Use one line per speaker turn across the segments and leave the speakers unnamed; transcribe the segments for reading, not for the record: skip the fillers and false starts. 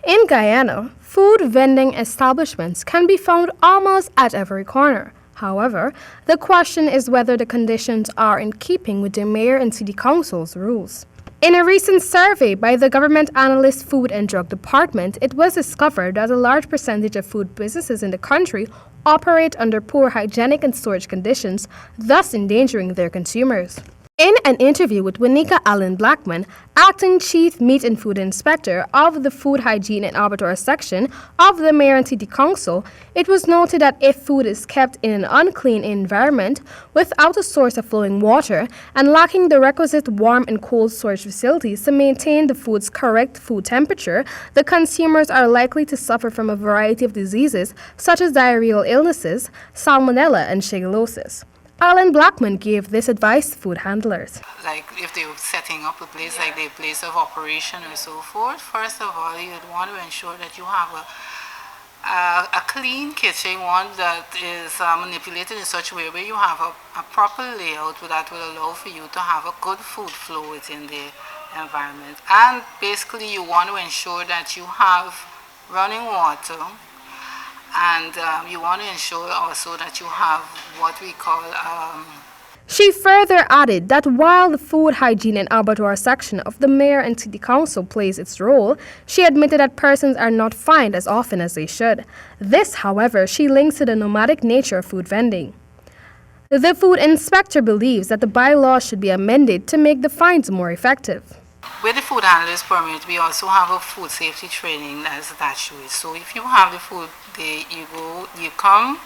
In Guyana, food vending establishments can be found almost at every corner. However, the question is whether the conditions are in keeping with the mayor and city council's rules. In a recent survey by the Government Analyst Food and Drug Department, it was discovered that a large percentage of food businesses in the country operate under poor hygienic and storage conditions, thus endangering their consumers. In an interview with Wanika Allen Blackman, Acting Chief Meat and Food Inspector of the Food Hygiene and Abattoir Section of the Mayor and City Council, it was noted that if food is kept in an unclean environment, without a source of flowing water, and lacking the requisite warm and cold storage facilities to maintain the food's correct food temperature, the consumers are likely to suffer from a variety of diseases such as diarrheal illnesses, salmonella, and shigellosis. Alan Blackman gave this advice to food handlers.
Like if they were setting up a place like their place of operation or so forth, first of all, you'd want to ensure that you have a clean kitchen, one that is manipulated in such a way where you have a proper layout that will allow for you to have a good food flow within the environment. And basically you want to ensure that you have running water, and you want to ensure also that you have what we call...
She further added that while the Food Hygiene and Abattoir section of the Mayor and City Council plays its role, she admitted that persons are not fined as often as they should. This, however, she links to the nomadic nature of food vending. The food inspector believes that the bylaws should be amended to make the fines more effective.
With the food handlers permit, we also have a food safety training that is attached to it. So if you have the food, you come,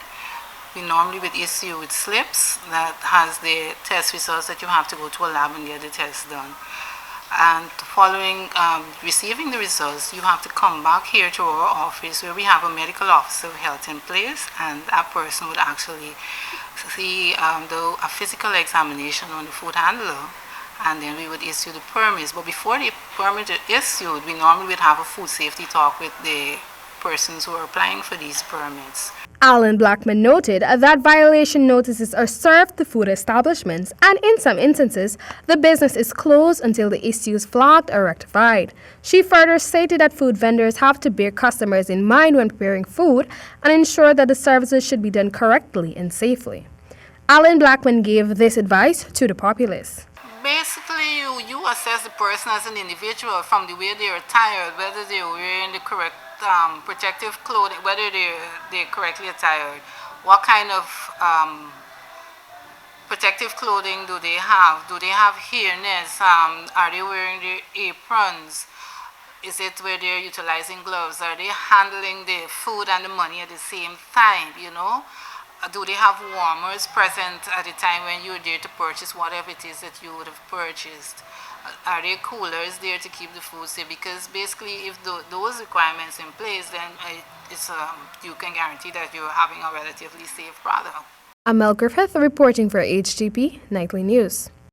we normally would issue you with slips that has the test results that you have to go to a lab and get the test done. And following receiving the results, you have to come back here to our office where we have a medical officer of health in place, and that person would actually see do a physical examination on the food handler, and then we would issue the permits. But before the permit is issued, we normally would have a food safety talk with the persons who are applying for these permits.
Alan Blackman noted that violation notices are served to food establishments, and in some instances, the business is closed until the issues flagged are rectified. She further stated that food vendors have to bear customers in mind when preparing food and ensure that the services should be done correctly and safely. Alan Blackman gave this advice to the populace.
Basically, you assess the person as an individual from the way they're attired, whether they're wearing the correct protective clothing, whether they're correctly attired, what kind of protective clothing do they have? Do they have hairnets? Are they wearing their aprons? Is it where they're utilizing gloves? Are they handling the food and the money at the same time, you know? Do they have warmers present at the time when you're there to purchase whatever it is that you would have purchased? Are there coolers there to keep the food safe? Because basically, if those requirements in place, then you can guarantee that you're having a relatively safe product.
Amel Griffith reporting for HGP Nightly News.